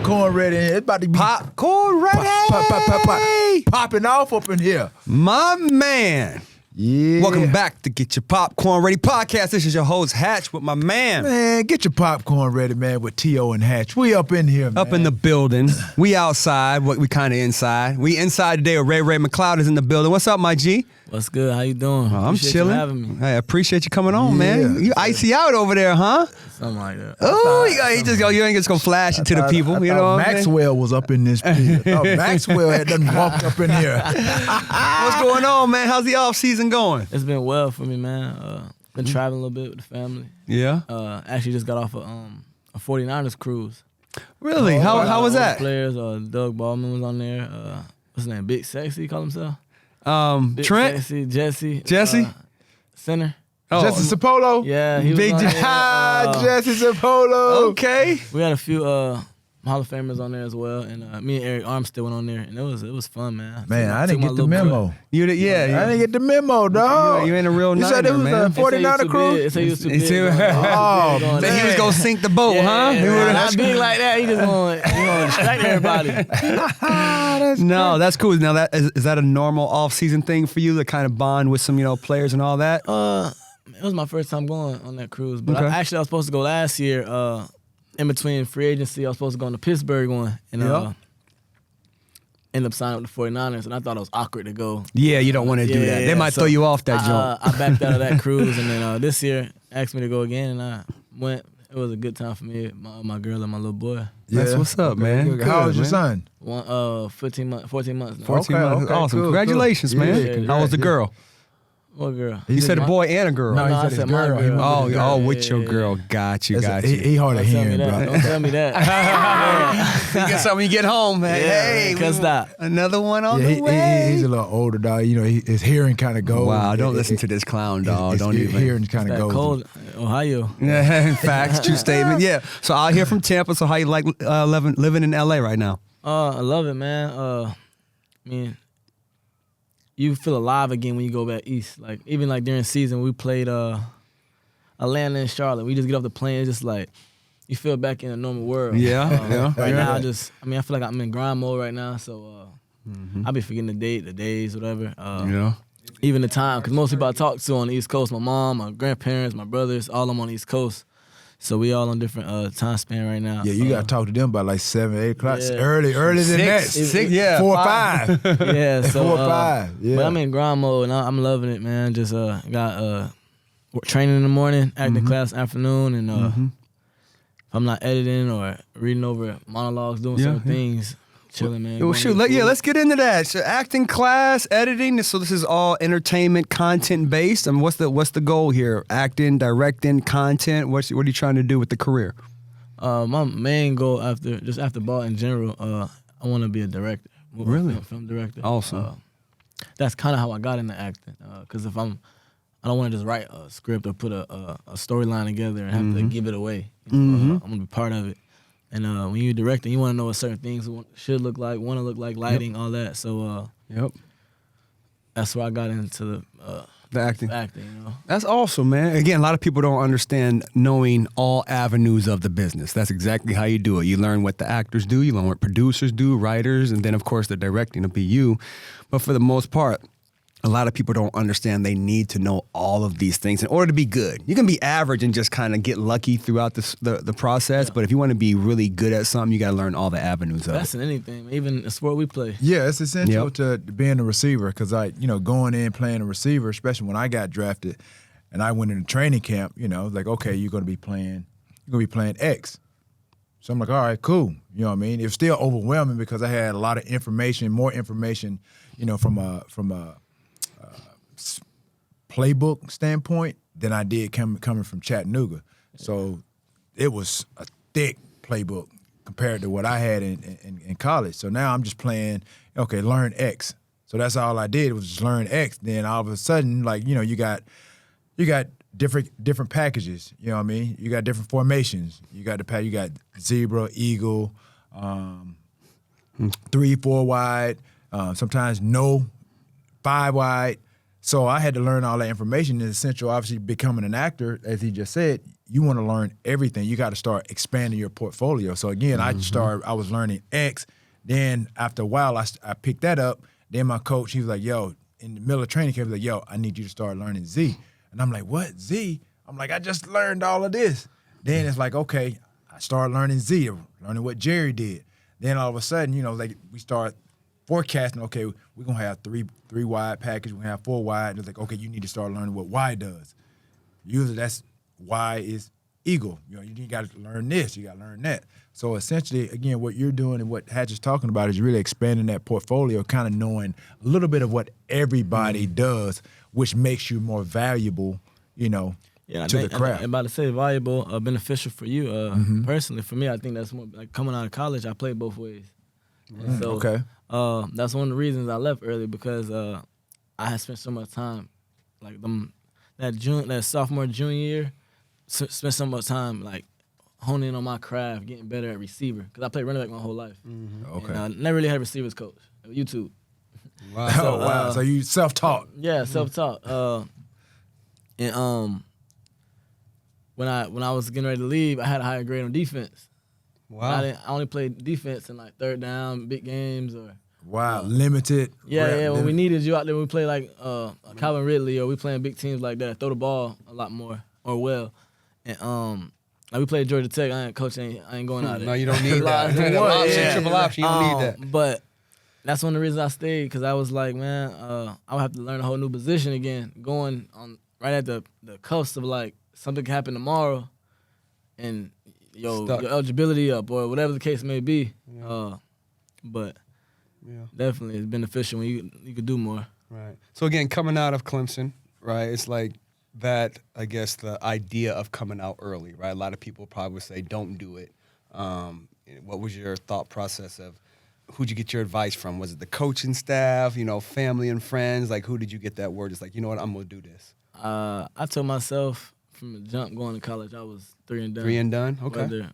Popcorn Ready. It's about to be Popcorn Ready. Popping off up in here. My man. Yeah. Welcome back to Get Your Popcorn Ready podcast. This is your host, Hatch, with my man. Man, get your popcorn ready, man, with T.O. and Hatch. We up in here, man. Up in the building. We outside. We kind of inside. We inside today. Ray McCloud is in the building. What's up, my G? What's good? How you doing? I'm Appreciate chilling. You having me. I appreciate you coming on, man. You icy out over there, huh? Something like that. Oh, you ain't just gonna flash it to the people. You know what Maxwell was up in this piece. I thought Maxwell had done walked up in here. What's going on, man? How's the off season going? It's been well for me, man. Been traveling a little bit with the family. Yeah. Actually just got off a 49ers cruise. Really? How was that? Players. Doug Baldwin was on there. What's his name? Big Sexy, he called himself. Big Trent? Sexy, Jesse. Center. Oh. Jesse Sapolo? Yeah, he was Big on there. Jesse Sapolo. Okay. We had a few Hall of Famers on there as well, and me and Eric Armstead went on there, and it was fun, man. Man, I didn't get the memo. You did, yeah. I didn't get the memo, dog. You ain't a real You said it was a 49er cruise? They said he was too big. Oh, man. Then he was gonna sink the boat, huh? Yeah, not big like that. He just want to distract everybody. No, that's cool. Now, is that a normal off-season thing for you to kind of bond with some, players and all that? It was my first time going on that cruise, but Okay. I was supposed to go last year. In between free agency, I was supposed to go on the Pittsburgh one, and ended up signing with the 49ers, and I thought it was awkward to go. Yeah, you don't want to do that. They might throw you off that joint. I backed out of that cruise, and then this year asked me to go again, and I went. It was a good time for me, my girl and my little boy. That's what's up, man. Good. How old is your son? 14 months now. 14 months. Okay, Awesome. cool, Congratulations, cool. man. Yeah, How was the girl? What girl? You said a boy and a girl. No, I he said said his my girl. girl. Oh, with your girl. Got you. He hard of Don't tell me hearing, that. bro. Don't tell me that. You get something when you get home, man. Hey, Cause that. another one on the way. He's a little older, dog. His hearing kind of goes. Wow, don't listen to this clown, dog. Don't his even. hearing kind of That goes. cold. Ohio. Yeah, facts, true statement. Yeah. So out here from Tampa. So how you like living in LA right now? I love it, man. I mean, you feel alive again when you go back east. Like even like during season, we played Atlanta and Charlotte. We just get off the plane, it's just like you feel back in a normal world. Yeah. Right now, I feel like I'm in grind mode right now. So I be forgetting the days, whatever. Even the time, because most people I talk to on the East Coast, my mom, my grandparents, my brothers, all of them on the East Coast. So we all on different time span right now. Yeah, you got to talk to them by like 7, 8 o'clock. Yeah. Early than that. 6, yeah. 4 or 5. Yeah, so 4 or 5. Yeah. But I'm in grind mode and I'm loving it, man. Just got training in the morning, acting class afternoon, and if I'm not editing or reading over monologues, doing certain things, chilling, man. Well, shoot, let's get into that. So acting class, editing. So this is all entertainment content based. I mean, what's the goal here? Acting, directing, content. What are you trying to do with the career? My main goal after ball in general, I want to be a director. Really? Film director. Awesome. That's kind of how I got into acting. Because I don't want to just write a script or put a storyline together and have to give it away. I'm gonna be part of it. And when you're directing, you want to know what certain things should look like, want to look like, lighting, all that. So that's where I got into the acting. Acting, That's awesome, man. Again, a lot of people don't understand knowing all avenues of the business. That's exactly how you do it. You learn what the actors do, you learn what producers do, writers, and then, of course, the directing will be you. But for the most part, a lot of people don't understand they need to know all of these things in order to be good. You can be average and just kind of get lucky throughout the process, but if you want to be really good at something, you got to learn all the avenues of That's it. in anything, even the sport we play. Yeah, it's essential to being a receiver because going in playing a receiver, especially when I got drafted and I went into training camp, like, okay, you're going to be playing X. So I'm like, all right, cool. You know what I mean? It was still overwhelming because I had a lot of information, more information, from a playbook standpoint than I did coming from Chattanooga. So it was a thick playbook compared to what I had in college. So now I'm just playing, okay, learn X. So that's all I did was just learn X. Then all of a sudden, you got different packages. You know what I mean? You got different formations. You got zebra, eagle, 3, 4 wide. Sometimes no 5 wide. So I had to learn all that information. And essential, obviously, becoming an actor, as he just said, you want to learn everything. You got to start expanding your portfolio. So again, I was learning X. Then after a while, I picked that up. Then my coach, he was like, yo, in the middle of training camp, he was like, yo, I need you to start learning Z. And I'm like, what, Z? I'm like, I just learned all of this. Then it's like, okay, I started learning Z, learning what Jerry did. Then all of a sudden, like we start forecasting, okay, we're going to have three wide package, we're going to have 4 wide. And it's like, okay, you need to start learning what Y does. Usually that's Y is eagle. You got to learn this, you got to learn that. So essentially, again, what you're doing and what Hatch is talking about is really expanding that portfolio, kind of knowing a little bit of what everybody does, which makes you more valuable, to the craft. I'm about to say valuable, beneficial for you. Personally, for me, I think that's more like coming out of college, I played both ways. So, okay. That's one of the reasons I left early because I had spent so much time, like that sophomore, junior year, spent so much time like honing in on my craft, getting better at receiver because I played running back my whole life. Okay. And never really had a receivers coach. YouTube. Wow. So, wow. So you self-taught. Yeah, self-taught. And when I was getting ready to leave, I had a higher grade on defense. Wow. I only played defense in like third down, big games or. Wow, limited. Yeah. When we needed you out there, we play like Calvin Ridley or we playing big teams like that. Throw the ball a lot more or well, and like we played Georgia Tech. I ain't going out there. No, you don't need that. Triple option. You don't need that. But that's one of the reasons I stayed because I was like, man, I would have to learn a whole new position again, going on right at the cusp of like something could happen tomorrow, and your eligibility up or whatever the case may be. Yeah. But definitely it's beneficial when you could do more. Right. So again, coming out of Clemson, right? It's like that. I guess the idea of coming out early, right? A lot of people probably would say, "Don't do it." What was your thought process of? Who'd you get your advice from? Was it the coaching staff? Family and friends? Like, who did you get that word? It's like, you know what? I'm gonna do this. I told myself from the jump going to college, I was 3 and done. 3 and done. Okay. Whether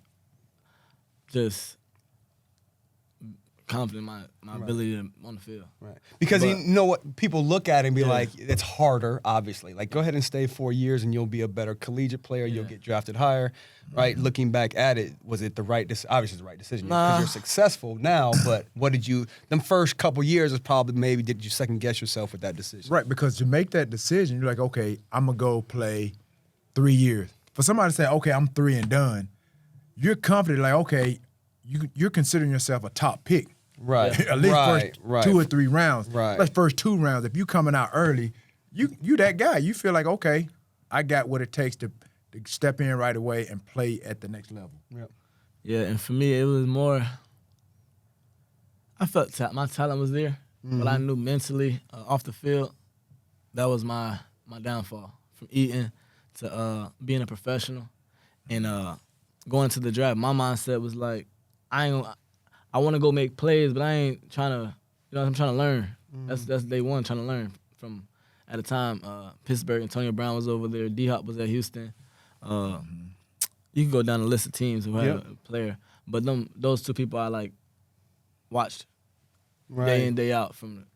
just confident in my ability on the field. Right. Because you know what people look at it and be like, it's harder, obviously. Like, go ahead and stay 4 years and you'll be a better collegiate player. You'll get drafted higher, right? Looking back at it, was it the right decision? Obviously, it's the right decision because you're successful now. But what did you? Them first couple years is probably maybe did you second guess yourself with that decision? Right, because to make that decision, you're like, okay, I'm gonna go play 3 years. For somebody to say, okay, I'm 3 and done, you're confident. Like, okay, you're considering yourself a top pick. Right. At least first 2 or 3 rounds. Right. Like first 2 rounds. If you coming out early, you that guy. You feel like, okay, I got what it takes to step in right away and play at the next level. Yep. Yeah, and for me, it was more. I felt my talent was there, but I knew mentally off the field, that was my downfall. From eating to being a professional, and going to the draft, my mindset was like, I want to go make plays, but I ain't trying to, I'm trying to learn. That's day one, trying to learn from, at the time, Pittsburgh, Antonio Brown was over there, D-Hop was at Houston. You can go down the list of teams who had a player, but those 2 people I like watched day in, day out from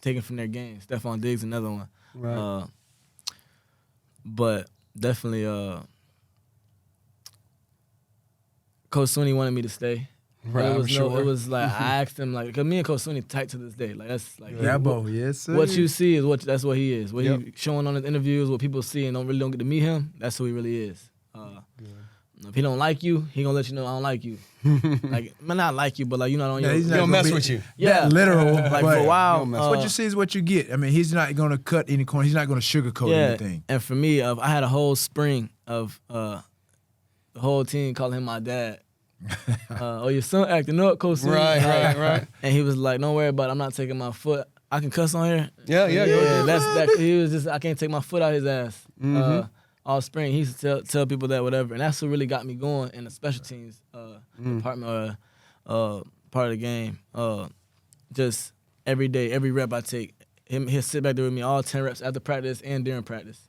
taking from their games. Stephon Diggs, another one. Right. But definitely, Coach Sweeney wanted me to stay. Right, It was like I asked him like, cause me and Coach Sweeney tight to this day. Like that's like yes, sir. what you see is that's what he is. What he showing on his interviews, what people see and don't get to meet him. That's who he really is. If he don't like you, he gonna let you know I don't like you. Like, man, not like you, but like he's he don't mess with you. Yeah, literal. Like for a while, what you see is what you get. I mean, he's not gonna cut any corner. He's not gonna sugarcoat anything. And for me, I had a whole spring of the whole team calling him my dad. Your son acting up, Coach Sweeney. Right. And he was like, "Don't worry about it. I'm not taking my foot. I can cuss on here." Yeah. He was just, I can't take my foot out his ass. All spring, he used to tell people that, whatever, and that's what really got me going in the special teams department, part of the game. Just every day, every rep I take, he'll sit back there with me all 10 reps after practice and during practice.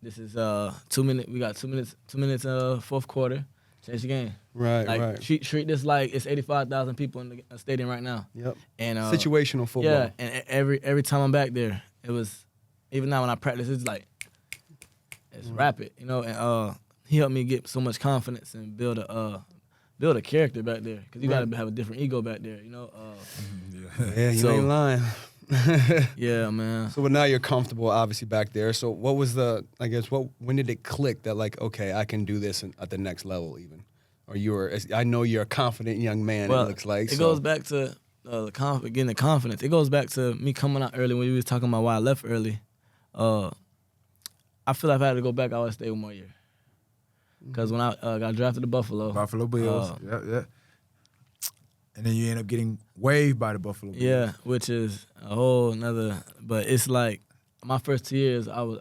This is 2 minutes. We got 2 minutes. 2 minutes. Fourth quarter. Change the game. Right. Treat this like it's 85,000 people in the stadium right now. Yep. And situational football. Yeah, and every time I'm back there, it was, even now when I practice, it's rapid, and he helped me get so much confidence and build a character back there, because you got to have a different ego back there, Yeah, you ain't lying. Yeah, man. So now you're comfortable, obviously, back there. So what was when did it click that, like, okay, I can do this at the next level even? Or I know you're a confident young man, Well, it looks like. It goes back to getting the confidence. It goes back to me coming out early when we was talking about why I left early. I feel like if I had to go back, I would stay one more year. Because when I got drafted to Buffalo. Buffalo Bills, yeah. And then you end up getting waived by the Buffalo Bills. Yeah, which is a whole nother. But it's like my first 2 years, I was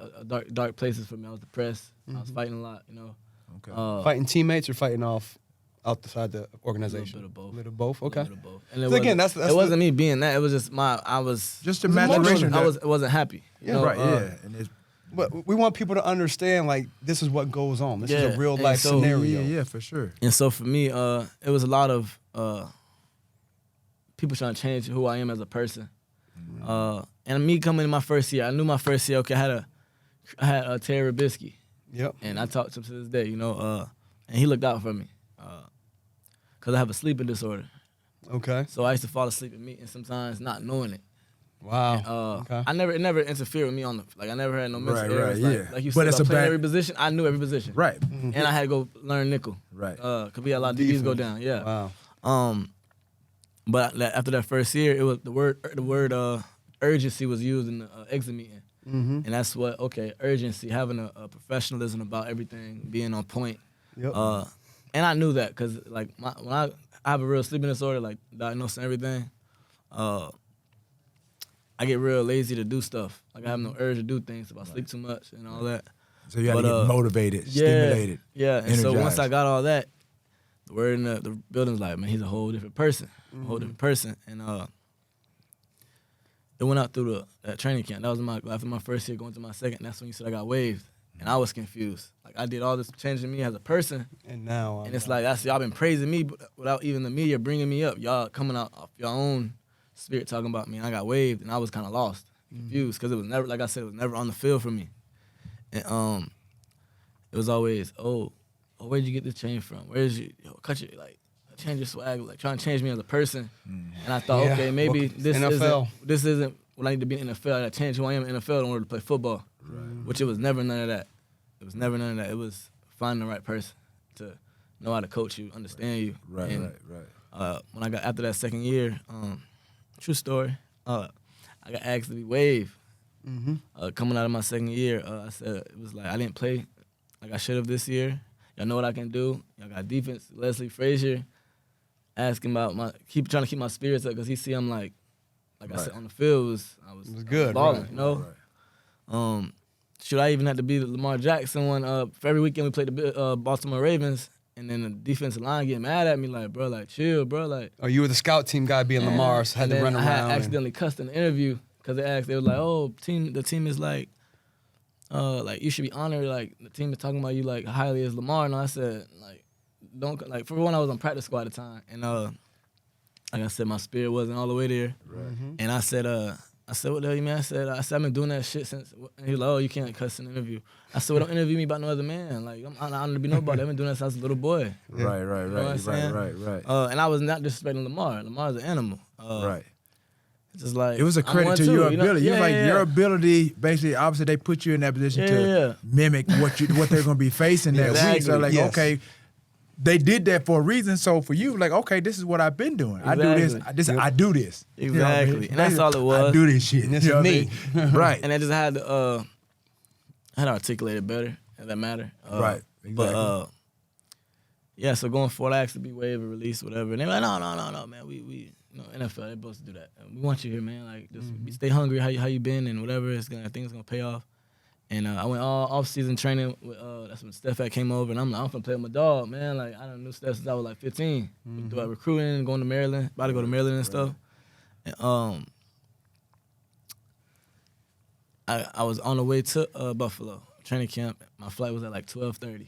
dark places for me. I was depressed. I was fighting a lot, Okay. Fighting teammates or fighting outside the organization? A little bit of both. A little of both, okay. A little bit of both. And it So again, that's it wasn't me being that. It was just I was just a maturation. I wasn't happy. Right, yeah. And it's, but we want people to understand, like, this is what goes on. This is a real life so, scenario. Yeah, for sure. And so for me, it was a lot of people trying to change who I am as a person. And me coming in my first year, I knew my first year, okay, I had Terry Rabisky. Yep. And I talked to him to this day, and he looked out for me. Because I have a sleeping disorder. Okay. So I used to fall asleep at meetings sometimes not knowing it. Wow. Okay. It never interfered with me I never had no mental errors. Like you But said, it's I played every position. I knew every position. Right. And I had to go learn nickel. Right. Because we had a lot of DBs go down. Yeah. Wow. But after that first year, it was the word urgency was used in the exit meeting. Mm-hmm. And that's what, urgency, having a professionalism about everything, being on point. Yep. And I knew that because, like, when I have a real sleeping disorder, like, diagnosed and everything, I get real lazy to do stuff. Like, I have no urge to do things if I sleep too much and all that. So you got to get motivated, stimulated. Yeah, and so energized. once I got all that, the word in the building's like, man, he's a whole different person. And it went out through that training camp. That was after my first year, going to my second. That's when you said I got waived. And I was confused. Like, I did all this changing me as a person. And now it's like, y'all been praising me without even the media bringing me up. Y'all coming out off your own spirit talking about me. And I got waived, and I was kind of lost, confused, because it was never, like I said, it was never on the field for me. And it was always, where'd you get this change from? Where's you, change your swag, like trying to change me as a person. And I thought, okay, maybe this isn't what I need to be in the NFL. I got to change who I am in the NFL in order to play football. Right. Which it was never none of that. It was never none of that. It was finding the right person to know how to coach you, understand you. Right. When I got after that second year, true story, I got asked to be waived. Coming out of my second year, I said, it was like, I didn't play like I should have this year. Y'all know what I can do. Y'all got defense. Leslie Frazier asking about trying to keep my spirits up because he see I'm like I said on the field I was good, balling, right. Should I even have to be the Lamar Jackson one? For every weekend we played the Baltimore Ravens, and then the defensive line getting mad at me like, bro, like chill, bro, like. Oh, you were the scout team guy being Lamar, so had to run around. I had accidentally cussed in the interview because they were like, the team is like you should be honored, like the team is talking about you like highly as Lamar, and I said like, don't, like, for one, I was on practice squad at the time, and like I said, my spirit wasn't all the way there, and I said, what the hell you mean? I said, I've been doing that shit since. And he was like, you can't cuss in an interview. I said, well, don't interview me about no other man. Like, I'm honored to be nobody. I've been doing that since I was a little boy. Yeah. Right. You know what I'm saying? Right. And I was not disrespecting Lamar. Lamar's an animal. Right. It's just like, it was a credit to your ability. You know? Your ability, basically, obviously, they put you in that position to mimic what they're going to be facing that week. So, like, okay, they did that for a reason. So for you, like, okay, this is what I've been doing. Exactly. I do this. Exactly. You know what I mean? And that's all it was. I do this shit. And this is me. Right. And I just had to articulate it better, if that matter. Right. Exactly. But so going forward, I asked to be waived or released, whatever. And they were like, no, man. We NFL, they're supposed to do that. We want you here, man. Like, just stay hungry. How you been and whatever. I think it's gonna pay off. And I went all off-season training. That's when Steph came over, and I'm like, I'm finna play with my dog, man. Like, I done knew Steph since I was like 15. Through recruiting, going to Maryland, about to go to Maryland and stuff. And I was on the way to Buffalo training camp. My flight was at like 12:30.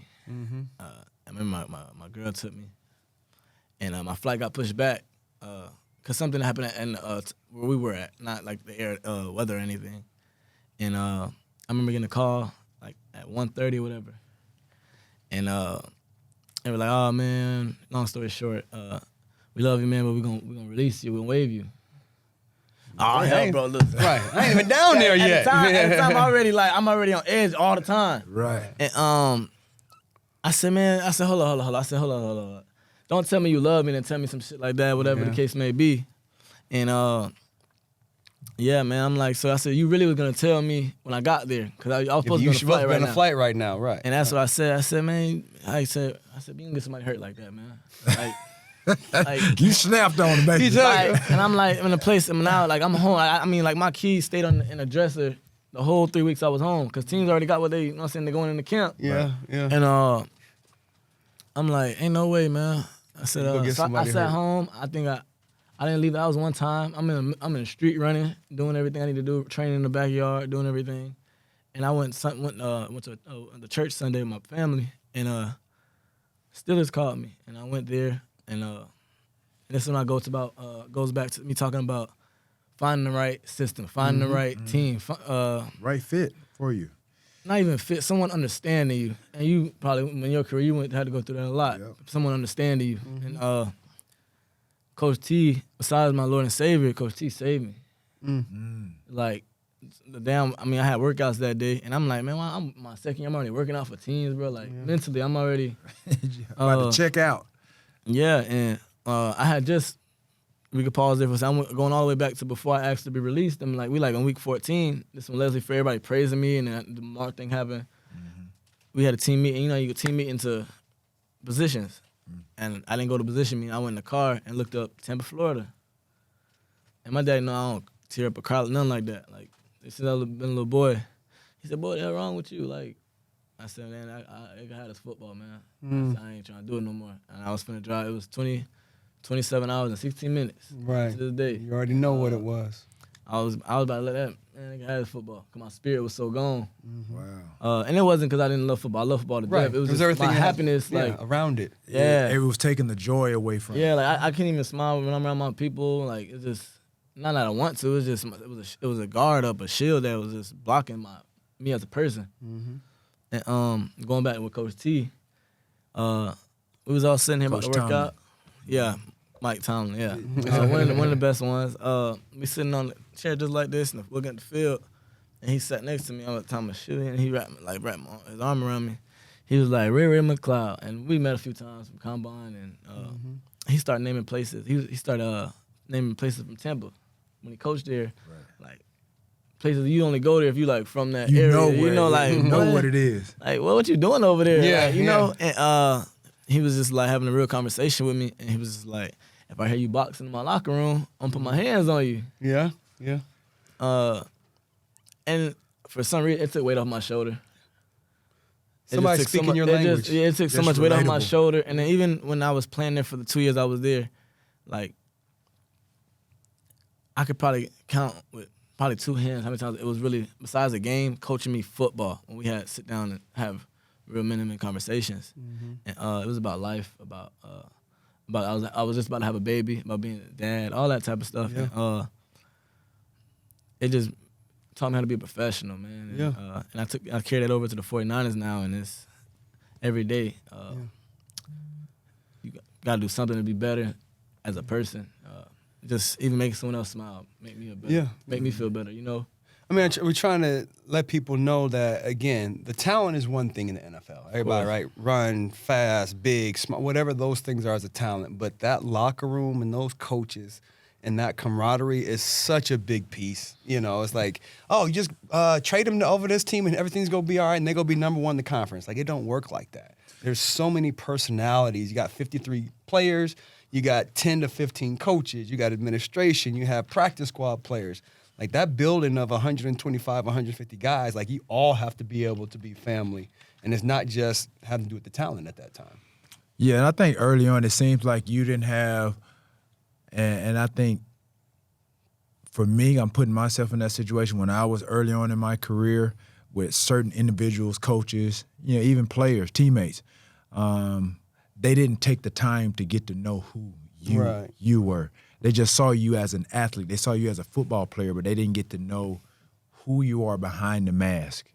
I remember my girl took me, and my flight got pushed back cause something happened in where we were at, not like the air weather or anything. And I remember getting a call like at 1:30 or whatever, and they were like, "Oh man, long story short, we love you, man, but we're gonna release you, we're gonna waive you." Oh hell, bro, look. Right, I ain't even down there yet. At the time, I'm already on edge all the time. Right. And I said, hold on. I said, hold on. Don't tell me you love me and tell me some shit like that, whatever the case may be. And yeah, man, I'm like, so I said, you really was gonna tell me when I got there, cause I was supposed to be on a flight right now. Right. And that's what I said. I said, man, I said, you can get somebody hurt like that, man. Like You snapped on him, baby. and I'm like in a place. I'm now like I'm home. I mean, like my keys stayed in the dresser the whole 3 weeks I was home, cause teams already got what they, you know what I'm saying, they're going into camp. Yeah, yeah. And I'm like, ain't no way, man. I said, so I sat home. I think I didn't leave the house one time. I'm in the street running, doing everything I need to do, training in the backyard, doing everything. And I went to the church Sunday with my family, and Steelers called me, and I went there, and this one goes back to me talking about finding the right system, finding the right team, right fit for you. Not even fit, someone understanding you. And you probably, in your career, had to go through that a lot. Yep. Someone understanding you. And Coach T, besides my Lord and Savior, Coach T saved me. Like, I had workouts that day, and I'm like, man, I'm my second year, I'm already working out for teams, bro. Like, mentally, I'm already... about to check out. Yeah, and I had just... We could pause there for a second. I'm going all the way back to before I asked to be released. I'm like, we like on week 14. This one Leslie for everybody praising me, and then the Mark thing happened. We had a team meeting. You know, you could team meet into positions, and I didn't go to position meeting. I went in the car and looked up Tampa, Florida. And my daddy, I don't tear up a crowd, nothing like that. Like, since I've been a little boy, he said, "Boy, the hell wrong with you?" Like, I said, "Man, I had this football, man. I said, I ain't trying to do it no more." And I was finna drive. It was 27 hours and 16 minutes. Right. To this day. You already know what it was. I was about to let that, man, I had football, because my spirit was so gone. Wow. And it wasn't because I didn't love football. I love football to death. It was just everything my happiness. Like, around it. Yeah. It was taking the joy away from Yeah, like I couldn't even smile when I'm around my people. Like, it's just, not that I want to, it's just, it was a guard up, a shield that was just blocking me as a person. And going back with Coach T, we was all sitting here about to work out. Yeah. Mike Tomlin, yeah. So one of the best ones. We sitting on the chair just like this and looking at the field, and he sat next to me all the time of shooting, and he wrapped his arm around me. He was like, Ray McCloud, and we met a few times from Combine, and he started naming places. He started naming places from Tampa when he coached there, like places you only go there if you like from that area. You know what it is. Like, what you doing over there? Yeah, like, you know. And he was just like having a real conversation with me, and he was just like, if I hear you boxing in my locker room, I'm gonna put my hands on you. Yeah. And for some reason, it took weight off my shoulder. Somebody speaking your language. It took so much weight off my shoulder. And then even when I was playing there for the 2 years I was there, like, I could probably count with probably two hands how many times it was really, besides the game, coaching me football when we had to sit down and have real minimum conversations. And it was about life, about I was just about to have a baby, about being a dad, all that type of stuff. Yeah. And, it just taught me how to be a professional, man. And, and I carry that over to the 49ers now, and it's every day. You got to do something to be better as a person. Just even make someone else smile, make me feel better, you know? I mean, we're trying to let people know that, again, the talent is one thing in the NFL. Everybody, right? Run, fast, big, small, whatever those things are as a talent. But that locker room and those coaches and that camaraderie is such a big piece. You know, it's like, oh, you just trade them over this team and everything's going to be all right and they're going to be number one in the conference. Like, it don't work like that. There's so many personalities. You got 53 players. You got 10 to 15 coaches. You got administration. You have practice squad players. Like, that building of 125, 150 guys, like, you all have to be able to be family. And it's not just having to do with the talent at that time. Yeah, and I think early on it seems like you didn't have, and I think for me, I'm putting myself in that situation when I was early on in my career with certain individuals, coaches, you know, even players, teammates. They didn't take the time to get to know who you were. They just saw you as an athlete. They saw you as a football player, but they didn't get to know who you are behind the mask.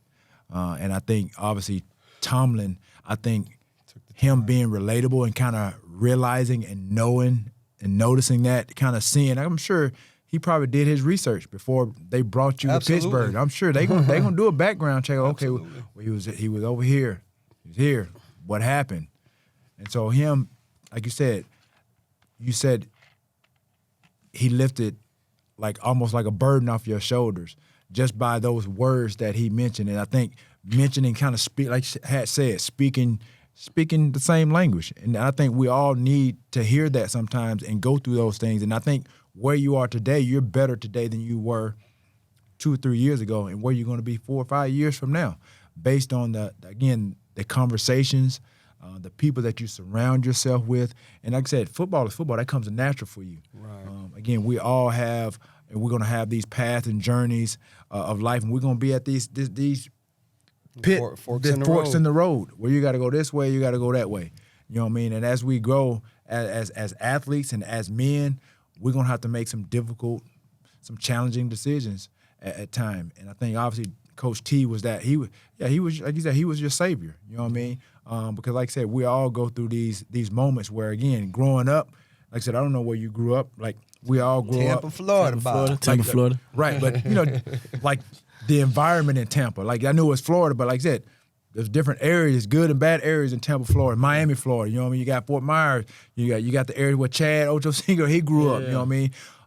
And I think, obviously, Tomlin, I think him being relatable and kind of realizing and knowing and noticing that, kind of seeing, I'm sure he probably did his research before they brought you to Pittsburgh. I'm sure they're gonna do a background check. Okay, well, he was over here. He was here. What happened? And so him, like you said he lifted like almost like a burden off your shoulders just by those words that he mentioned. And I think mentioning kind of speaking the same language. And I think we all need to hear that sometimes and go through those things. And I think where you are today, you're better today than you were 2 or 3 years ago, and where you're going to be 4 or 5 years from now, based on the conversations, the people that you surround yourself with. And like I said, football is football. That comes natural for you. Right. Again, we all have, and we're going to have these paths and journeys of life, and we're going to be at these forks in the road where you got to go this way, you got to go that way. You know what I mean? And as we grow as athletes and as men, we're going to have to make some difficult, some challenging decisions at time. And I think obviously Coach T was that. He was, like you said, he was your savior. You know what I mean? Because like I said, we all go through these moments where, again, growing up, like I said, I don't know where you grew up. Like, we all grew up. Tampa, Florida. Right, but, like the environment in Tampa. Like, I knew it was Florida, but like I said, there's different areas, good and bad areas in Tampa, Florida, Miami, Florida. You know what I mean? You got Fort Myers. You got the area where Chad Ochocinco, he grew up. You know what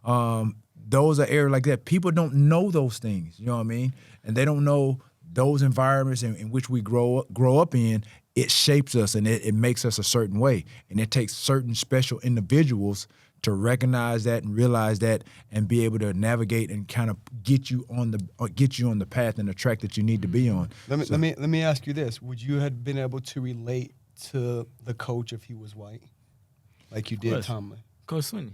I mean? Those are areas like that. People don't know those things. You know what I mean? And they don't know those environments in which we grow up in. It shapes us and it makes us a certain way. And it takes certain special individuals to recognize that and realize that and be able to navigate and kind of get you on the path and the track that you need to be on. Let me ask you this: would you have been able to relate to the coach if he was white, like you did Tomlin? Coach Swinney.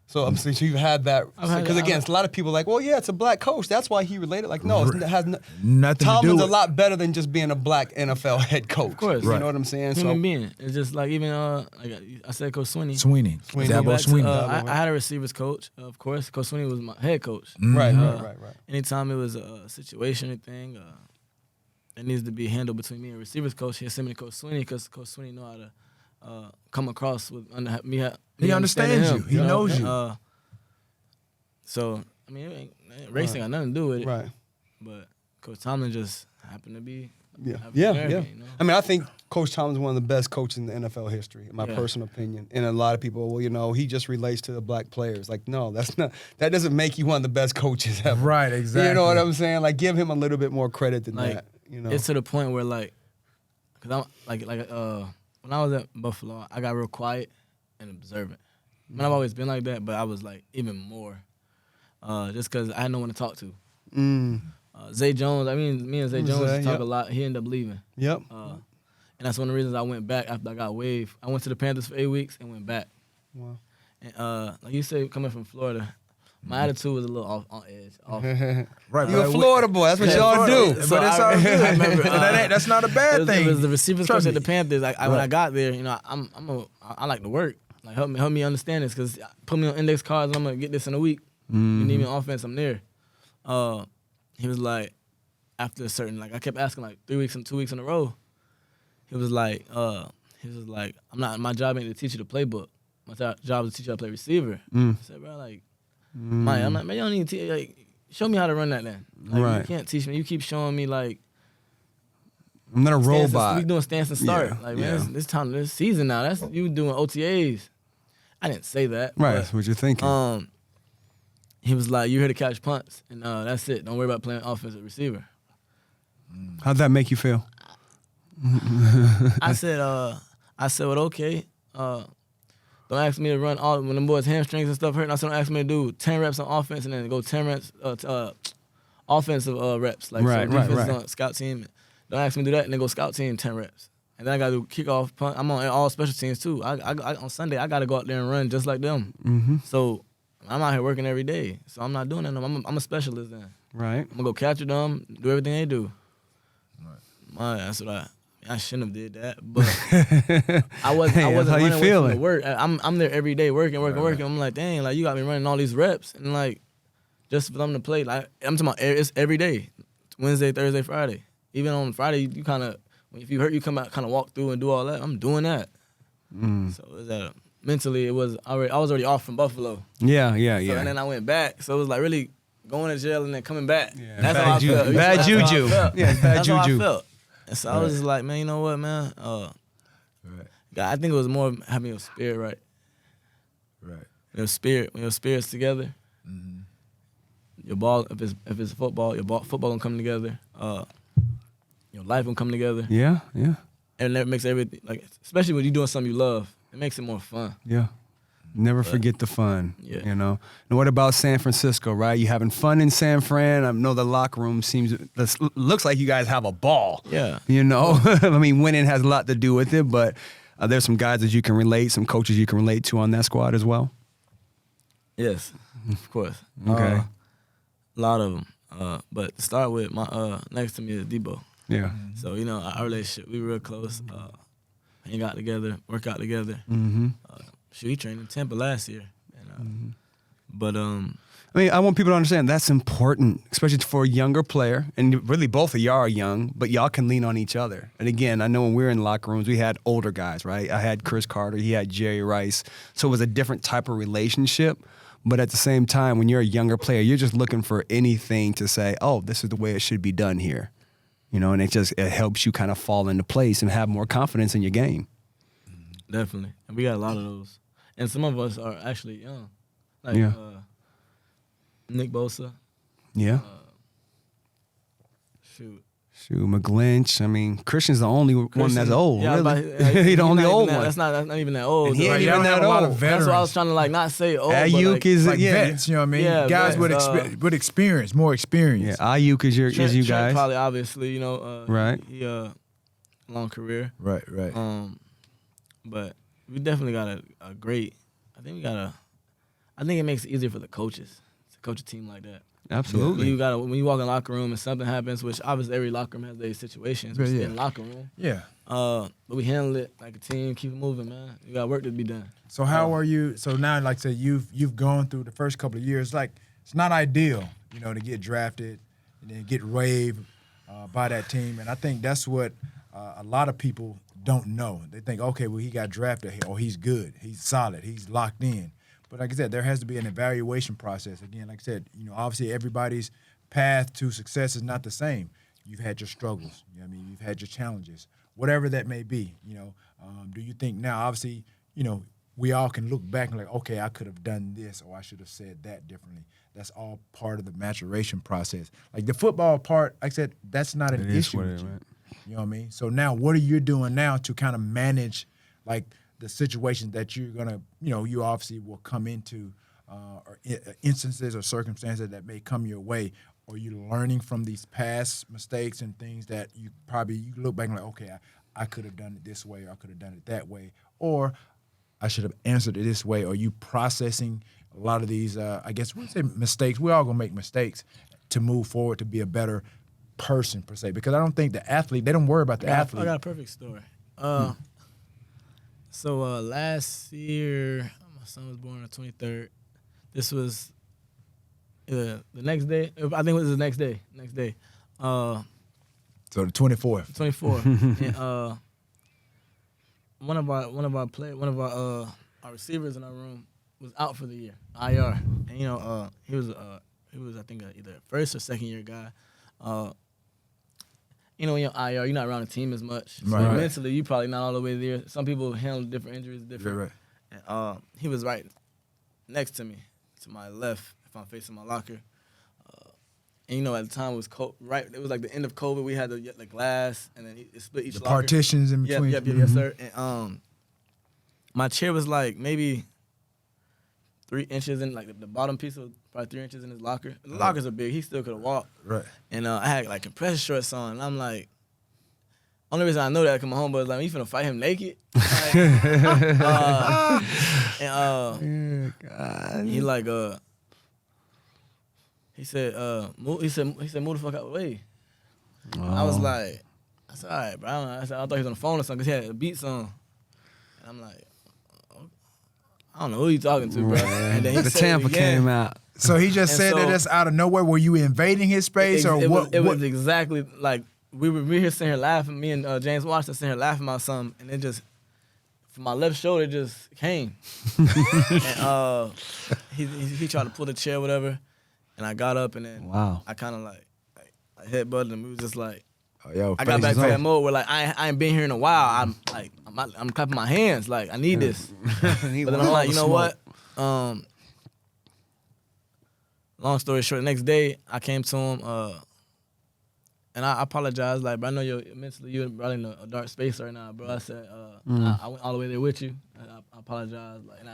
So since you've had that, because again, a lot of people are like, well, yeah, it's a black coach, that's why he related. Like, no, it has nothing. Tomlin's a lot better than just being a black NFL head coach. Of course, you know what I'm saying? Human being. It's just like even like I said, Coach Swinney. Dabo Swinney. I had a receivers coach, of course. Coach Swinney was my head coach. Right. Anytime it was a situation or thing that needs to be handled between me and receivers coach, he'll send me to Coach Swinney because Coach Swinney know how to come across with me. He understands you. He knows you. So, I mean, race ain't got nothing to do with it. Right. But Coach Tomlin just happened to be Yeah. You know? I mean, I think Coach Tomlin's one of the best coaches in the NFL history, in my personal opinion. And a lot of people, well, he just relates to the black players. Like, no, that doesn't make you one of the best coaches ever. Right, exactly. You know what I'm saying? Like, give him a little bit more credit than that. It's to the point where, like, because I'm when I was at Buffalo, I got real quiet and observant. I mean, I've always been like that, but I was like even more, just because I had no one to talk to. Zay Jones, me and Zay Jones talk a lot. He ended up leaving. Yep. And that's one of the reasons I went back after I got waived. I went to the Panthers for 8 weeks and went back. Wow. And like you say, coming from Florida, my attitude was a little on edge. Right, you're a Florida boy. That's what y'all do. So but it's all good. I remember, that's not a bad thing. It was the receivers coach at the Panthers. When I got there, I like to work. Like help me understand this, because put me on index cards and I'm gonna get this in a week. You need me on offense, I'm there. He was like, after a certain, like I kept asking like 3 weeks and 2 weeks in a row. He was like, my job ain't to teach you the playbook. My job is to teach you how to play receiver. I said, bro, like, Mike, I'm like, man, you don't need to teach, like, show me how to run that then. Like, right. You can't teach me. You keep showing me like, I'm not a robot. We doing stance and start. Yeah, like, man, this season now. That's you doing OTAs. I didn't say that. Right, that's what you're thinking. He was like, you're here to catch punts, and that's it. Don't worry about playing offensive receiver. How'd that make you feel? I said, well, okay. Don't ask me to run all when them boys' hamstrings and stuff hurt. I said, don't ask me to do 10 reps on offense and then go 10 reps, offensive reps. Like, right. On scout team. Don't ask me to do that and then go scout team 10 reps. And then I got to do kickoff, punt. I'm on all special teams too. I on Sunday, I got to go out there and run just like them. Mm-hmm. So I'm out here working every day. So I'm not doing that. I'm a specialist then. Right. I'm going to go capture them, do everything they do. Right. That's what I shouldn't have did that, but I wasn't Hey, running how you away from feeling? the work. I'm there every day working. I'm like, dang, like you got me running all these reps, and like just for them to play, like I'm talking about it's every day, Wednesday, Thursday, Friday. Even on Friday, you kind of if you hurt, you come out, kind of walk through and do all that. I'm doing that. So it was mentally, I was already off from Buffalo. Yeah. And then I went back, so it was like really going to jail and then coming back. Yeah, That's how I felt. Bad That's how I juju. felt. Yeah, bad That's how I juju. felt. And so I was just like, man, you know what, man? God, I think it was more having your spirit right. When your spirit's together, your ball, if it's football, football gonna come together. Your life gonna come together. Yeah. And that makes everything, like, especially when you're doing something you love, it makes it more fun. Yeah. Never forget the fun. Yeah. You know. And what about San Francisco, right? You having fun in San Fran? I know the locker room looks like you guys have a ball. Yeah. You know, I mean, winning has a lot to do with it, but there's some guys that you can relate, some coaches you can relate to on that squad as well. Yes, of course. Okay. A lot of them. But to start with, my next to me is Debo. Yeah. So, you know, our relationship, we real close. Hang out together, work out together. Mm-hmm. He trained in Tampa last year. And, But I mean, I want people to understand that's important, especially for a younger player. And really, both of y'all are young, but y'all can lean on each other. And again, I know when we were in locker rooms, we had older guys, right? I had Chris Carter, he had Jerry Rice. So it was a different type of relationship. But at the same time, when you're a younger player, you're just looking for anything to say, oh, this is the way it should be done here. You know, and it helps you kind of fall into place and have more confidence in your game. Definitely. And we got a lot of those. And some of us are actually young. Like Nick Bosa. Yeah. Shoot, McGlinch. I mean, Christian's the only one that's old. Yeah, really. He's the only old one. That's not even that old. And he ain't even that old. That's why I was trying to like not say old. Ayuk is like vets, you know what I mean? Yeah, guys vets, with experience, more experience. Yeah, Ayuk is you Trent guys. Probably, obviously, you know. Right. He long career. Right. But we definitely got a great. I think it makes it easier for the coaches to coach a team like that. Absolutely. When you walk in the locker room and something happens, which obviously every locker room has their situations, in the locker room. Yeah. But we handle it like a team, keep it moving, man. You got work to be done. So how are you? So now, like I said, you've gone through the first couple of years. Like, it's not ideal, you know, to get drafted and then get waived by that team. And I think that's what a lot of people don't know. They think, okay, well, he got drafted, or he's good, he's solid, he's locked in. But like I said, there has to be an evaluation process. Again, like I said, you know, obviously everybody's path to success is not the same. You've had your struggles. You know what I mean? You've had your challenges, whatever that may be. You know, do you think now? Obviously, you know, we all can look back and like, okay, I could have done this, or I should have said that differently. That's all part of the maturation process. Like the football part, like I said, that's not an issue with you. Right? You know what I mean? So now, what are you doing now to kind of manage, like, the situations that you're gonna, you know, you obviously will come into, or instances or circumstances that may come your way? Or you learning from these past mistakes and things that you look back and like, okay, I could have done it this way, or I could have done it that way, or I should have answered it this way. Or you processing a lot of these, I guess we say mistakes. We're all gonna make mistakes to move forward to be a better person per se. Because I don't think the athlete, they don't worry about the athlete. I got a perfect story. So last year, my son was born on the 23rd. This was the next day. I think it was the next day. So the 24th. 24th. And one of our receivers in our room was out for the year, IR. And you know, he was I think either a first or second year guy. You know, when you're IR, you're not around the team as much. So right. Mentally, you're probably not all the way there. Some people handle different injuries different. Right. And, he was right next to me, to my left, if I'm facing my locker. And, you know, at the time, it was right. It was like the end of COVID. We had the glass, and then it split each locker. Partitions in between. Yep, yes, sir. And my chair was like maybe 3 inches in, like the bottom piece was probably 3 inches in his locker. The lockers are big. He still could have walked. Right. And I had like compression shorts on, and I'm like, only reason I know that because my homeboy was like, you finna fight him naked? Like, God. He like he said move the fuck out of the way. I was like, I said, all right, bro. I thought he was on the phone or something because he had a beat song. And I'm like, I don't know who you talking to, bro. And then he The said Tampa it again. came out. So he just And said that so- that's out of nowhere. Were you invading his space or what? It was exactly like we here sitting here laughing. Me and James Washington sitting here laughing about something, and it just from my left shoulder it just came. And he tried to pull the chair, whatever, and I got up and then Wow. I kind of like I headbutted him. It was just like Oh, yo, I got back face to is that off. mode where like I ain't been here in a while. I'm clapping my hands like I need this. But then I'm like, you know what? Long story short, the next day I came to him and I apologized. Like, bro, I know you're mentally you're probably in a dark space right now, bro. I said I went all the way there with you. I apologize. Like, and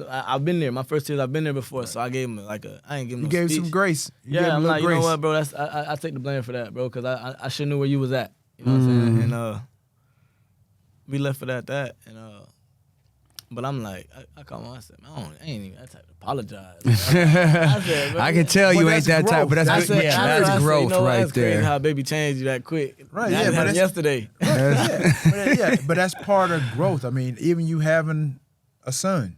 I've been there. My first years I've been there before, so I gave him I ain't give him You no gave speech. some grace. You gave Yeah, him I'm a little like, you grace. know what, bro? I take the blame for that, bro, because I should knew where you was at. You know what I'm saying? And we left it at that. And but I'm like, I called him. I said, man, I ain't even that type to apologize. I said, bro, I can tell you But ain't that's that type, but growth. that's That's good. maturity. That's I said, growth you know what, right that's crazy there. how baby changed you that quick. Right, That yeah, but happened that's- yesterday. But that's part of growth. I mean, even you having a son,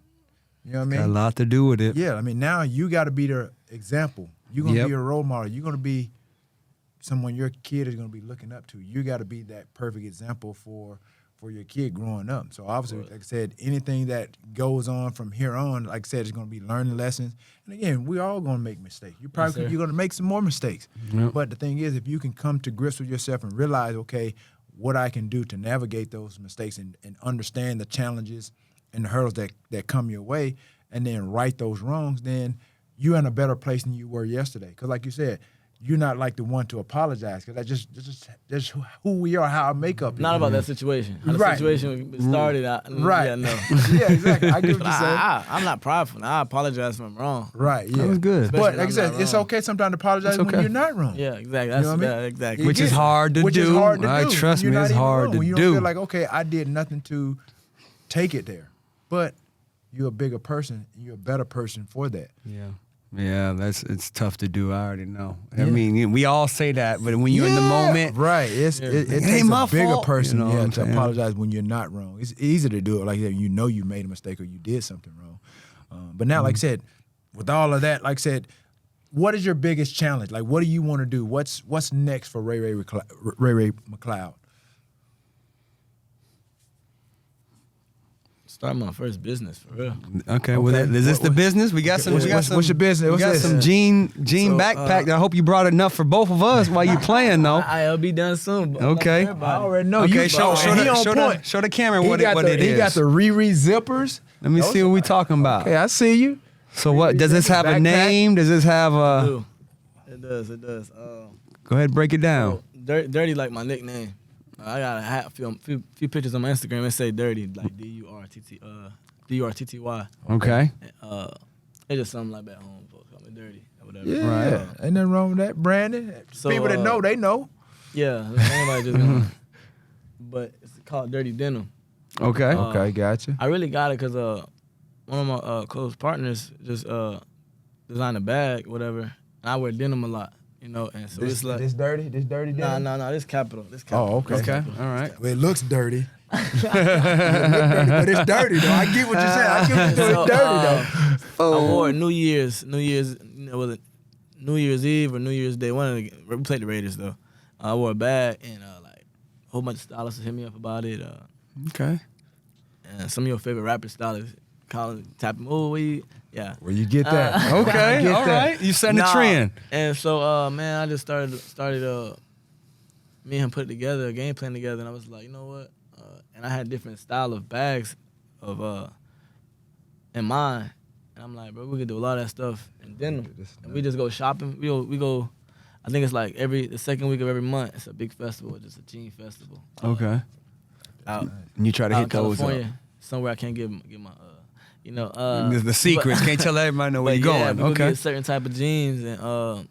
you know what I Got a mean? lot to do with it. Yeah, I mean, now you got to be the example. You're going to Yep. be a role model. You're going to be someone your kid is going to be looking up to. You got to be that perfect example for your kid growing up. So obviously, like I said, anything that goes on from here on, like I said, is going to be learning lessons. And again, we're all going to make mistakes. You're going to make some more mistakes. Yep. But the thing is, if you can come to grips with yourself and realize, okay, what I can do to navigate those mistakes and understand the challenges and the hurdles that come your way, and then right those wrongs, then you're in a better place than you were yesterday. Because like you said, you're not like the one to apologize, because that's just who we are, how our makeup is. Not about that situation. How the Right. situation started. Right. Yeah, no. Yeah, exactly. I get what But you're saying. I'm not prideful. I apologize if I'm wrong. Right, yeah. That was good. Especially But when like I I'm said, not it's wrong. okay sometimes to apologize It's okay. when you're not wrong. Yeah, exactly. You That's know what I mean? yeah, exactly. Which is hard to Which do. is hard to I do. trust You're me, not it's even hard wrong. to You do. don't feel like, okay, I did nothing to take it there. But you're a bigger person. You're a better person for that. Yeah, it's tough to do. I already know. I Yeah. mean, we all say that, but when you're in the moment, Right. It It takes ain't my a bigger fault. person You know what I'm to saying? apologize when you're not wrong. It's easy to do it like that. You know you made a mistake or you did something wrong. But now, like I said, with all of that, like I said, what is your biggest challenge? Like, what do you want to do? What's next for Ray McCloud? Start my first business for real. okay. Well, Okay. is this the What- business? We got some. what's- we got what's- some. what's your business? We What's got this? some jean So, backpack. I hope you brought enough for both of us while you playing though. I'll be done soon. but Okay. everybody. I already know. Okay, you show and he on point. show the camera He what got it is. He got the Riri zippers. Let me see what we talking about. Okay, I see you. So what does this have a Backpack? name? Does this have a? Dude, it does. It does. Go ahead, break it down. Dirty like my nickname. I got a few pictures on my Instagram that say dirty, like DURTTY. Okay. It's just something like back home folks call me dirty or whatever. Yeah, Right. ain't nothing wrong with that. Brandon, So, people that know, they know. Yeah, anybody just gonna. But it's called Dirty Denim. Okay. Okay, gotcha. I really got it because one of my close partners just designed a bag, whatever. And I wear denim a lot, you know, and so it's like this dirty no, this capital. Oh, okay. This Okay. capital. All right. Well, it looks dirty. It look dirty, but it's dirty though. I get what you're saying. I get what you're saying. It's dirty though. I wore it New Year's, was it New Year's Eve or New Year's Day? We played the Raiders though. I wore a bag and like a whole bunch of stylists hit me up about it. Okay. And some of your favorite rapper stylists calling, tapping, yeah. Well, you get that. Okay. Get All that. right. You setting the Nah. trend. And so, man, I just started. Me and him put it together, a game plan together, and I was like, you know what? And I had different style of bags in mind, and I'm like, bro, we could do a lot of that stuff in denim, and we just go shopping. We go. I think it's like the second week of every month. It's a big festival, just a jean festival. Okay. Out And you try to out hit in those up. California, somewhere I can't get my. The secrets. Can't tell everybody know where But you're yeah, going. we go Okay. get certain type of jeans, and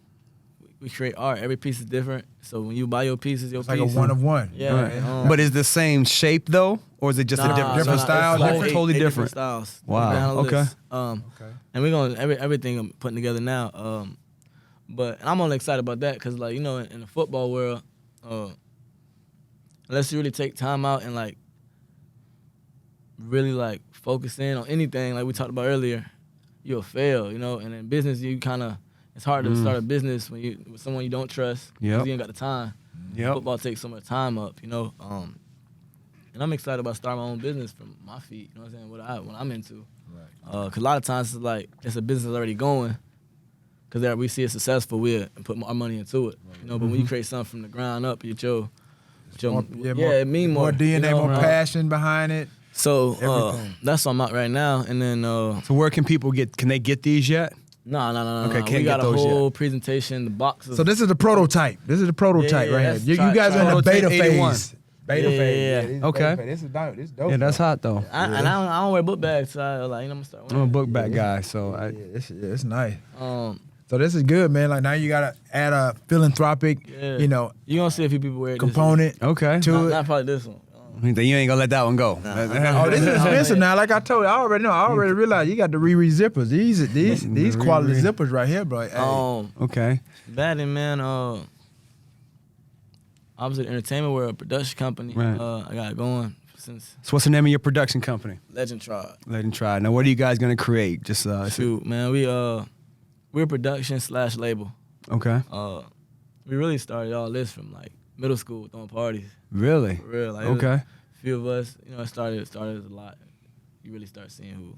we create art. Every piece is different. So when you buy your pieces, It's like a one of one. Yeah. Right. and, But is the same shape though, or is it just a different style? it's like Different, totally eight different. styles. Wow, Down the okay. list. Okay. And we're gonna everything I'm putting together now. But I'm only excited about that because, like, you know, in the football world, unless you really take time out and like really like focus in on anything like we talked about earlier, you'll fail, you know. And in business, you kind of, it's hard to start a business when you with someone you don't trust because you ain't got the time. Football takes so much time up, you know. And I'm excited about starting my own business from my feet, you know what I'm saying, what I'm into. Right. Cause a lot of times it's like it's a business already going, cause there we see it successful, we'll put more money into it, you know. But when you create something from the ground up, it mean more DNA, you know, more passion behind it. So that's what I'm at right now, and then. So where can people get? Can they get these yet? No. Okay, can't we got get those a whole yet. presentation, the boxes. So this is the prototype. This is the prototype right here. You guys are in the beta phase. Beta phase. Yeah. Okay. This is dope. This dope. Yeah, that's hot though. And I don't wear book bags, so I like, you know, I'm gonna start I'm wearing. a book bag guy, so it's nice. So So this is good, man. Like now you gotta add a philanthropic, you know, you gonna see a few people wear component Okay. to it. Not probably this one. You ain't gonna let that one go. Oh, this is expensive now. Like I told you, I already realized you got the Riri zippers. These quality zippers right here, bro. Hey. Okay. Batting, man. I was at Entertainment World, a production company. Right. I got it going since So what's the name of your production company? Legend Tribe. Legend Tribe. Now what are you guys gonna create? Just Shoot, man, we're production / label. Okay. We really started all this from like middle school, throwing parties. Really? For real. Like, Okay. A few of us, you know, it started as a lot. You really start seeing who.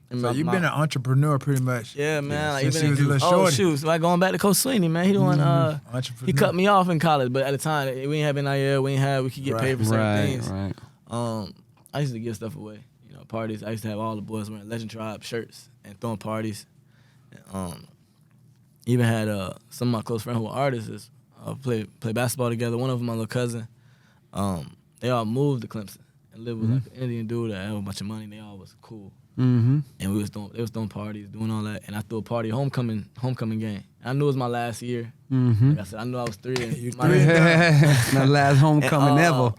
And So you've been an entrepreneur pretty much. Yeah, man. Like, since even you was a little shorty. shoot. So like going back to Coach Sweeney, man. He the one. Entrepreneur. He cut me off in college, but at the time we ain't have NIL. We could get paid for certain things. Right. I used to give stuff away. You know, parties. I used to have all the boys wearing Legend Tribe shirts and throwing parties. Even had some of my close friends who were artists play basketball together. One of them, my little cousin. They all moved to Clemson and lived with like an Indian dude that had a bunch of money. They all was cool. Mm-hmm. And they was throwing parties, doing all that. And I threw a party, homecoming game. And I knew it was my last year. Mm-hmm. Like I said, I knew I was 3. And My last homecoming ever.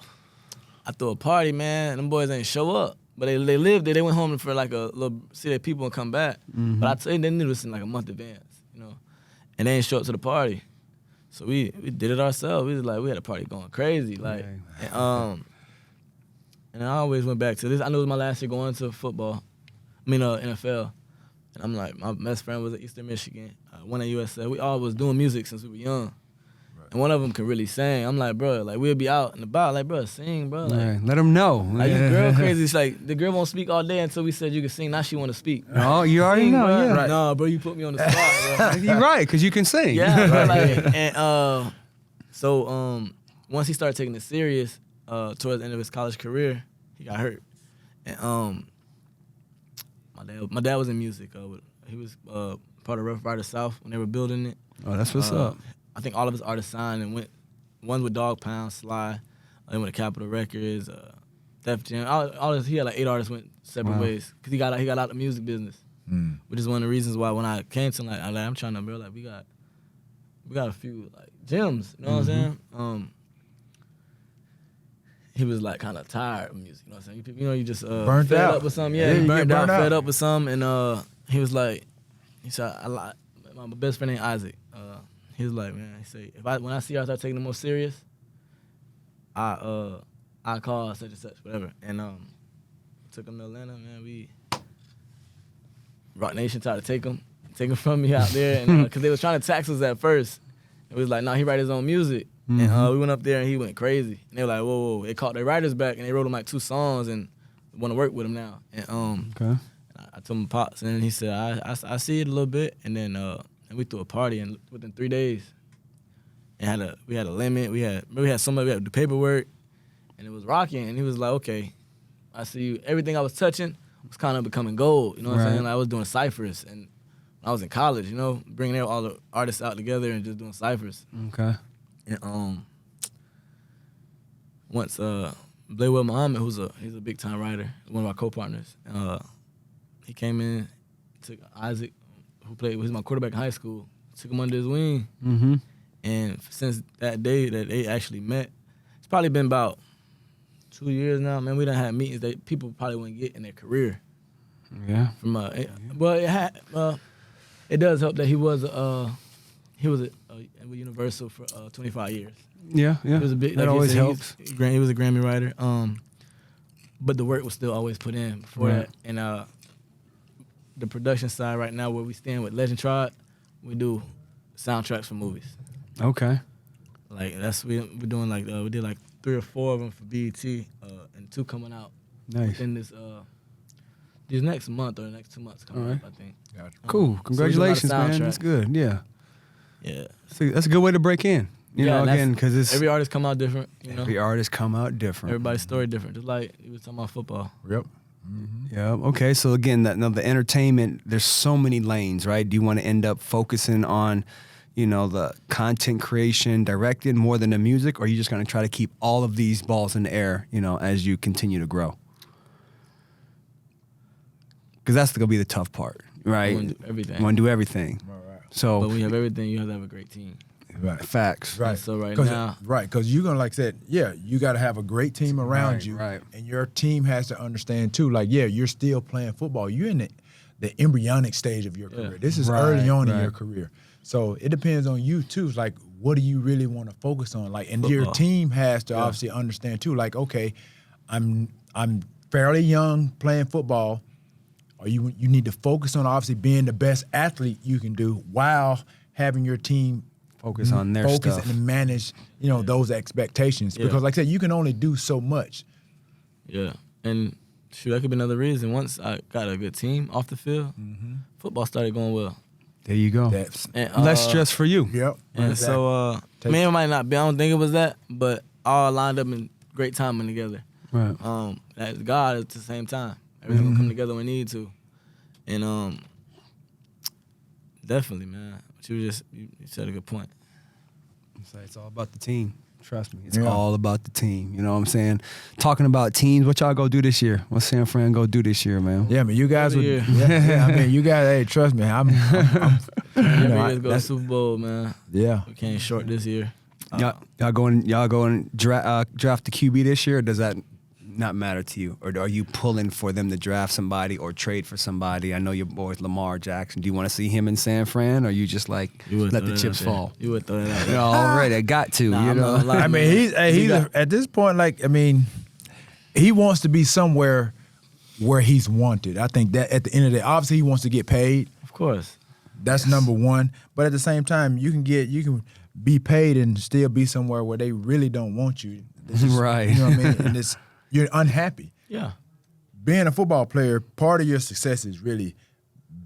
I threw a party, man, and them boys ain't show up. But they lived there. They went home for like a little, see their people and come back. Mm-hmm. But I tell you, they knew this in like a month advance, you know. And they ain't show up to the party. So we did it ourselves. We had a party going crazy. Like, and I always went back to this. I knew it was my last year going to football. NFL. And I'm like, my best friend was at Eastern Michigan, one at USF. We all was doing music since we were young. Right. And one of them could really sing. I'm like, bro, like we'll be out and about, like, bro, sing, bro. Like, right. Let them know. Like, this girl crazy. It's like, the girl won't speak all day until we said you could sing. Now she want to speak. Oh, you already sing, know, bro. yeah. Right. Nah, bro, you put me on the spot, bro. You're right, because you can sing. Yeah, bro, like, and so once he started taking it serious, towards the end of his college career, he got hurt. And my dad was in music. He was part of Rough Riders South when they were building it. Oh, that's what's up. I think all of his artists signed and went. One with Dog Pound, Sly. They went to Capitol Records, Def Jam. He had like 8 artists went separate ways because he got out the music business, which is one of the reasons why when I came to him, like I'm trying to build, like we got a few like gems. You know what I'm saying? He was like kind of tired of music. You know what I'm saying? You know, you just burnt fed out up with something. Yeah, he burnt out. fed up with something, and he was like, he said, my best friend named Isaac. He was like, man, he said, when I see y'all start taking it more serious, I call such and such, whatever. And took him to Atlanta, man. Rock Nation tried to take him from me out there, and because they was trying to tax us at first. It was like, no, he write his own music. And we went up there and he went crazy. And they were like, whoa. They called their writers back and they wrote him like 2 songs and want to work with him now. And I told him Pops, and then he said, I see it a little bit. And then and we threw a party, and within 3 days, we had a limit. We had somebody, we had to do paperwork, and it was rocking. And he was like, okay, I see you. Everything I was touching was kind of becoming gold. You know what I'm saying? Like, I was doing ciphers, and when I was in college, you know, bringing all the artists out together and just doing ciphers. Okay. And once Blaywell Muhammad, he's a big time writer, one of our co-partners. He came in, took Isaac, who was my quarterback in high school, took him under his wing. Mm-hmm. And since that day that they actually met, it's probably been about 2 years now. Man, we done had meetings that people probably wouldn't get in their career. Yeah. But it does help that he was he was at Universal for 25 years. Yeah, yeah. He was a big, that like you always said, helps. He was a Grammy writer. But the work was still always put in before Right. that. And the production side right now, where we stand with Legend Tribe, we do soundtracks for movies. Okay. Like we're doing like we did like 3 or 4 of them for BET, and 2 coming out Nice. within this next month or the next 2 months coming All right. up, I think. Gotcha. Cool. Congratulations, so we do a lot of man. That's soundtracks. good. Yeah. Yeah. See, that's a good way to break in. You know, and that's- again, because it's every artist come out different. You know, every artist come out different. everybody's story different. Just like you were talking about football. Yep. Yeah. Okay. So again, now the entertainment, there's so many lanes, right? Do you want to end up focusing on, the content creation, directing more than the music, or are you just going to try to keep all of these balls in the air, as you continue to grow? Because that's going to be the tough part, right? You wanna do everything. You want to do everything. All right. So But when you have everything, you have to have a great team. Right. facts. Right. And so right Cause, now- right, because you're gonna, like I said, yeah, you got to have a great team around Right, you, right. and your team has to understand too. Like, yeah, you're still playing football. You're in the embryonic stage of your career. This is Right, early on in right. your career, so it depends on you too. Like, what do you really want to focus on? Like, and your Football. team has to obviously understand too. Like, okay, I'm fairly young playing football. Or you need to focus on obviously being the best athlete you can do while having your team Focus on their focus stuff. and manage, those expectations. Yeah. Because like I said, you can only do so much. Yeah, and shoot, that could be another reason. Once I got a good team off the field, football started going well. There you go. That's And, Less stress for you. yep. And Exactly. so, Take- it might not be. I don't think it was that, but all lined up in great timing together. Right. That's God at the same time. Everything will come together when we need to, and definitely, man. But you said a good point. So it's all about the team. Trust me. It's Yeah. all about the team. You know what I'm saying? Talking about teams, what y'all go do this year? What San Fran go do this year, man? Yeah, man, you guys would. Every year. Yeah, I mean, you guys. Hey, trust me, I'm Every I- year go to that's- Super Bowl, man. yeah. We came short this year. Y'all going draft the QB this year, or does that not matter to you? Or are you pulling for them to draft somebody or trade for somebody? I know your boy Lamar Jackson. Do you want to see him in San Fran, or you just like You would let throw the that chips out there. fall? You would throw that out Yeah, there. already, I got to. Nah, you I'm not know, gonna lie. I mean, he's at this point. Like, I mean, he wants to be somewhere where he's wanted. I think that at the end of the day, obviously, he wants to get paid. Of course. That's number one. But at the same time, you can be paid and still be somewhere where they really don't want you. It's just- Right. You know what I mean? And you're unhappy. Yeah. Being a football player, part of your success is really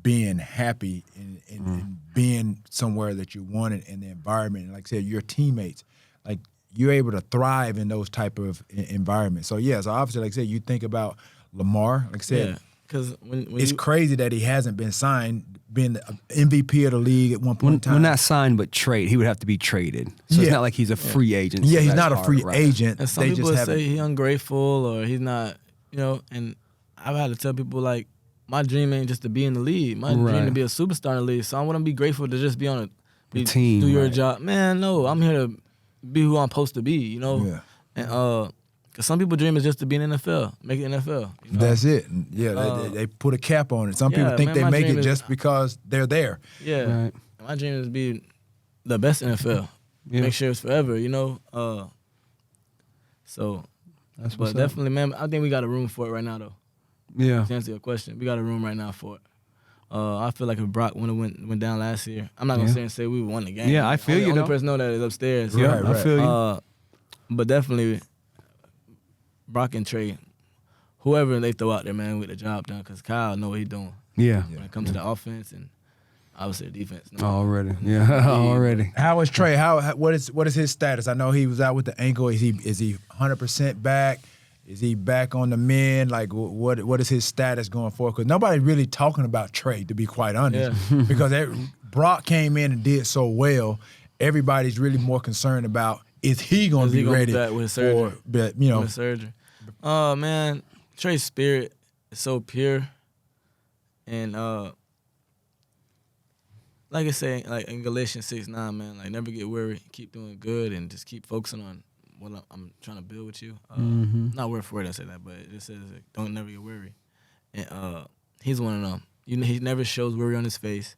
being happy and being somewhere that you wanted in the environment. And like I said, your teammates, like you're able to thrive in those type of environments. So yeah, so obviously, like I said, you think about Lamar. Like I said, Yeah. Because when it's crazy that he hasn't been signed, being the MVP of the league at one point in time. well, not signed, but trade. He would have to be traded. So it's Yeah. not like he's a free agent. so Yeah, he's that's not a hard, free right? agent. And some They people just say haven't. he's ungrateful or he's not, and I've had to tell people like, my dream ain't just to be in the league. My dream Right. to be a superstar in the league. So I want to be grateful to just be on The team, do your right. job. Man, no, I'm here to be who I'm supposed to be, Yeah. And because some people dream is just to be in the NFL, make it NFL. You know? That's it. And yeah, they put a cap on it. Some people yeah, think man, they my make dream it is- just because they're there. Yeah. Right. My dream is to be the best NFL. Yeah. Make sure it's forever, So, That's but what's up. definitely, man, I think we got a room for it right now, though. Yeah. To answer your question, we got a room right now for it. I feel like if Brock went down last year, I'm not gonna Yeah. sit and say we won the game. Yeah, I feel you, Only though. person know that is upstairs. Yeah, Right, I right. feel you. But definitely, Brock and Trey, whoever they throw out there, man, we get the job done. Because Kyle know what he's doing yeah. when it comes to the offense and obviously the defense. No. Already. Yeah. Already. How is Trey? What is his status? I know he was out with the ankle. Is he 100% back? Is he back on the mend? Like what is his status going forward? Because nobody's really talking about Trey, to be quite honest. Yeah. Because Brock came in and did so well. Everybody's really more concerned about is he going Is to he be gonna be ready back with his for? surgery? But With surgery. Oh man, Trey's spirit is so pure, and like I say, like in Galatians 6:9, man, like never get weary, keep doing good, and just keep focusing on what I'm trying to build with you. Not word for word I say that, but it just says like, don't never get weary, and he's one of them. He never shows worry on his face,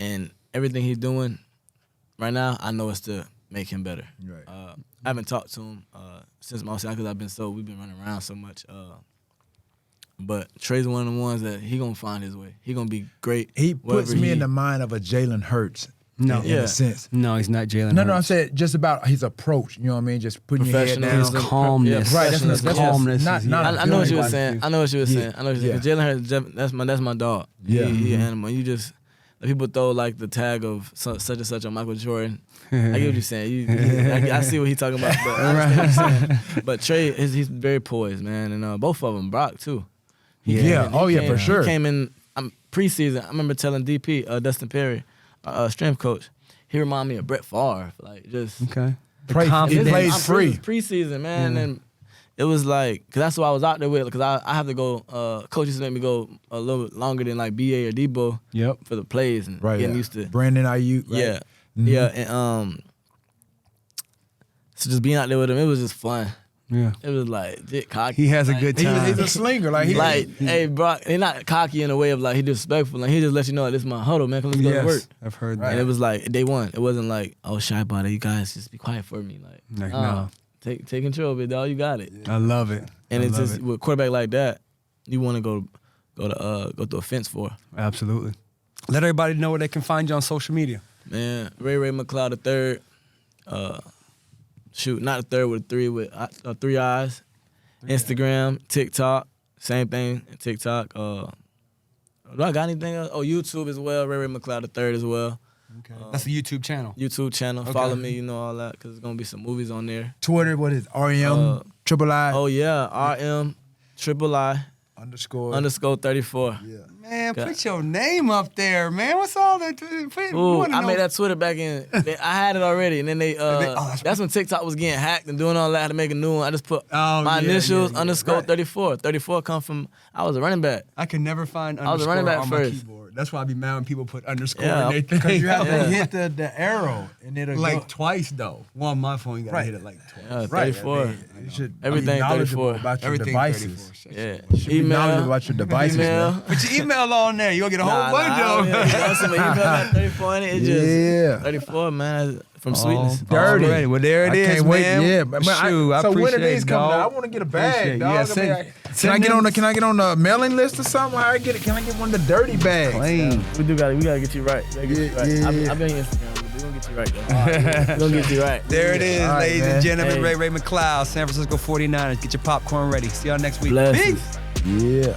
and everything he's doing right now, I know it's to make him better. Right. I haven't talked to him since my because we've been running around so much. But Trey's one of the ones that he gonna find his way. He gonna be great. He puts me in the mind of a Jalen Hurts. No. In a sense. No, he's not Jalen No, I'm Hurts. saying just about his approach. You know what I mean? Just putting your head down. His calmness. Yeah, Right, His calmness. not I know what you were like- saying. I know what you were saying. Jalen Hurts, that's my dog. Yeah. He an animal. You just people throw like the tag of such and such on Michael Jordan. I get what you're saying. I see what he's talking about. But I understand what you're saying. But Trey, he's very poised, man, and both of them, Brock too. He came for sure. He came in preseason. I remember telling DP, Dustin Perry, strength coach, he reminded me of Brett Favre, like just Okay. He confidence. plays free. Preseason, man, and it was like, cause that's what I was out there with. Cause I have to go. Coaches let me go a little bit longer than like BA or Debo. Yep. For the plays and Right. getting used to. Brandon Ayuk. Right? Yeah, Mhm. yeah, and so just being out there with him, it was just fun. Yeah. It was like get cocky. He has a like, good He's time. a slinger. Like, hey, bro, he not cocky in a way of like he disrespectful. Like he just let you know, like, this is my huddle, man. Come let's go to work. I've heard Right. that. And it was like day one. It wasn't like, oh, shy about it. You guys just be quiet for me. Like No. take control of it, dog. You got it. I love it. And I it's love just it. with a quarterback like that, you want to go through a fence for. Absolutely. Let everybody know where they can find you on social media. Man, Ray McCloud the third. Not the third with a three with 3 eyes. Instagram, TikTok, same thing. TikTok. Do I got anything else? Oh, YouTube as well. Ray McCloud the third as well. Okay. That's a YouTube channel. YouTube channel. Okay. Follow me. You know all that because there's gonna be some movies on there. Twitter, what is it? RM triple I Oh yeah, RM underscore 34. Yeah. Man, God. put your name up there, man. What's all that? Ooh, I made that Twitter back in. I had it already, and then that's when TikTok was getting hacked and doing all that. I had to make a new one. I just put my initials underscore 34. 34 come from I was a running back. I can never find underscore I was a running back on first. my keyboard. That's why I be mad when people put underscore Yeah, in their thing. Because you have Yeah. to hit the arrow and it'll like go. twice though. Well, on my phone, you gotta Right. hit it like twice. Yeah, Right. 34. I mean, you should Everything be knowledgeable 34. about your Everything devices. 34. Yeah. You should be knowledgeable about your devices, email. man. Put your email on there. You'll get a whole bunch of them. Email that 34 in it. It's just Yeah. 34, man. From sweetness. Dirty. Alrighty. Well, there it I is, can't wait. man. Yeah, but man, Shoot, I so when appreciate are these it, coming dog. out? I want to get a Appreciate bag, it. dog. Yeah, I send- mean, can send I get them- on the mailing list or something? How I get it? Can I get one of the dirty bags? Plain. We gotta get you right. We gotta get you right. Yeah. I've been on Instagram. We're gonna get you right, though. We're gonna get you right. There it is, All right, ladies man. and gentlemen. Hey. Ray McCloud, San Francisco 49ers. Get your popcorn ready. See y'all next week. Blessings. Peace. Yeah.